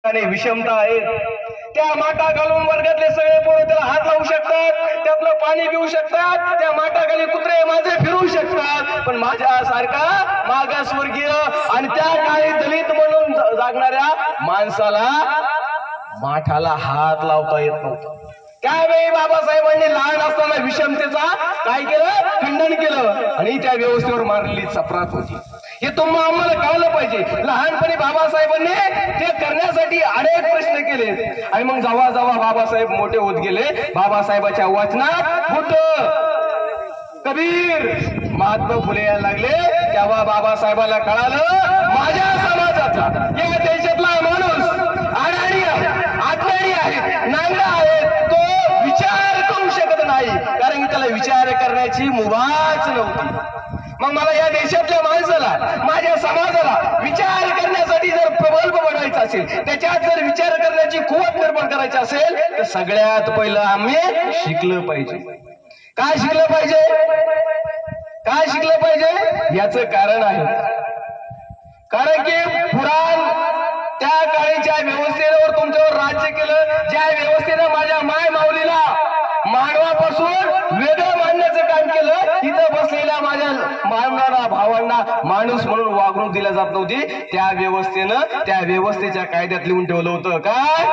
आणि विषमता आहे। त्या माठाखालून वर्गातले सगळे पोरं त्याला हात लावू शकतात, त्यातलं पाणी पिऊ शकतात, त्या माठाखाली कुत्रे माझे फिरू शकतात, पण माझ्यासारखा मागासवर्गीय आणि त्या काळी दलित म्हणून जागणाऱ्या माणसाला माठाला हात लावता येत नव्हता। त्यावेळी बाबासाहेबांनी लहान असताना विषमतेचा काय केलं, खंडन केलं आणि त्या व्यवस्थेवर मारलेली चपराक होती। हे तुम्हाला आम्हाला कळलं पाहिजे। लहानपणी बाबासाहेबांनी ते करण्यासाठी अनेक प्रश्न केले आणि मग जेव्हा जेव्हा बाबासाहेब मोठे होत गेले, बाबासाहेबाच्या वचनात बुद्ध, कबीर, महात्मा फुले यायला लागले, तेव्हा बाबासाहेबाला कळालं माझ्या समाजाचा, या देशातला माणूस अडाणी आहे, आत्माडी आहे, नांगडा आहे, तो विचार करू शकत नाही, कारण त्याला विचार करण्याची मुभाच नव्हती। मग मला या देशातल्या माणसाला, माझ्या समाजाला विचार करण्यासाठी जर प्रबल बनवायचा असेल, त्याच्यात जर विचार करण्याची कुवत निर्माण करायची असेल, तर सगळ्यात पहिलं आम्ही शिकलं पाहिजे। काय शिकलं पाहिजे? काय शिकलं पाहिजे? याचं कारण आहे, कारण की पुराण त्या काळीच्या व्यवस्थेवर तुमच्यावर राज्य केलं, ज्या व्यवस्थेनं माझ्या माय माऊलीला मानवापासून वेगळं मानण्याचं काम केलं, तिथं बसलेल्या माझ्या मानणारा भावांना माणूस म्हणून वागणूक दिल्या जात नव्हती, त्या व्यवस्थेनं, त्या व्यवस्थेच्या कायद्यात लिहून ठेवलं होतं काय,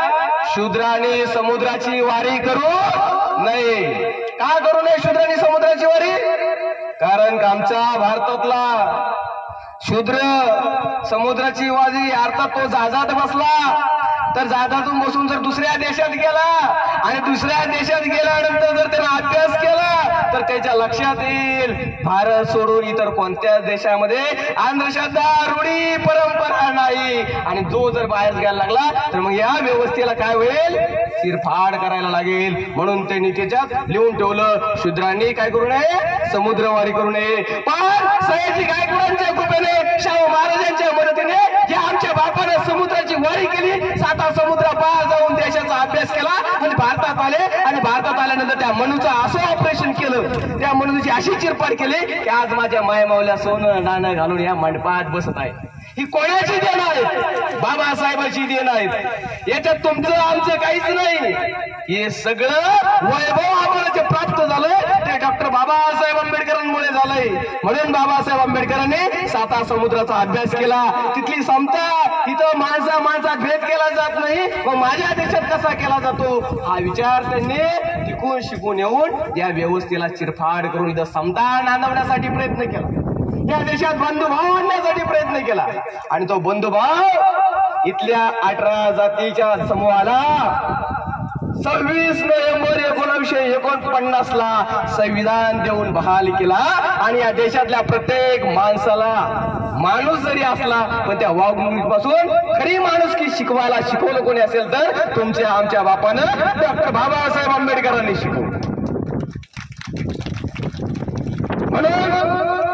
शूद्राने समुद्राची वारी करू नये। का करू नये शूद्राने समुद्राची वारी? कारण आमच्या भारतातला शूद्र समुद्राची वारी अर्थात तो जहाजात बसला, तर जहाजातून बसून जर दुसऱ्या देशात गेला आणि दुसऱ्या देशात गेल्यानंतर जर त्याने अभ्यास केला, तर त्याच्या लक्षात येईल भारत सोडून इतर कोणत्याच देशामध्ये अंधश्रद्धा, रूढी, परंपरा नाही, आणि जो जर बाहेर गेला लागला तर मग या व्यवस्थेला काय होईल, शिरफाड करायला लागेल। म्हणून त्यांनी त्याच्यात लिहून ठेवलं शूद्रांनी काय करू नये, समुद्रवारी करू नये। पण सयाजी गायकवाडांच्या कृपेने, शाहू महाराजांच्या मदतीने या आमच्या बापाने समुद्राची वारी केली, 7 समुद्र पार जाऊन देशाचा अभ्यास केला आणि भारतात आले, आणि भारतात आल्यानंतर त्या मनूचं असं ऑपरेशन केलं, त्या मनूची अशी चिरपाड केली की आज माझ्या मायमावल्या सोनं नाणं घालून या मंडपात बसत आहे। ही कोणाची देण आहे? बाबासाहेबांची देण आहे। याच्यात तुमचं आमचं काहीच नाही, हे सगळं वैभव आम्हाला जे प्राप्त झालं ते डॉक्टर बाबासाहेब आंबेडकरांमुळे झालंय। म्हणून बाबासाहेब आंबेडकरांनी 7 समुद्राचा अभ्यास केला, तिथली समता, तिथं माणसात भेद केला जात नाही, मग माझ्या देशात कसा केला जातो हा विचार त्यांनी टिकून शिकून येऊन या व्यवस्थेला चिरफाड करून इथं समता नांदवण्यासाठी प्रयत्न केला, या देशात बंधुभाव आणण्यासाठी प्रयत्न केला, आणि तो बंधुभाव इथल्या 18 जातीच्या समूहाला 26 नोव्हेंबर 1949 ला संविधान देऊन बहाल केला, आणि या देशातल्या प्रत्येक माणसाला माणूस जरी असला पण त्या वागणुकीपासून खरी माणुसकी शिकवायला शिकवलं कोणी असेल तर तुमच्या आमच्या बापानं डॉक्टर बाबासाहेब आंबेडकरांनी शिकवलं। म्हणून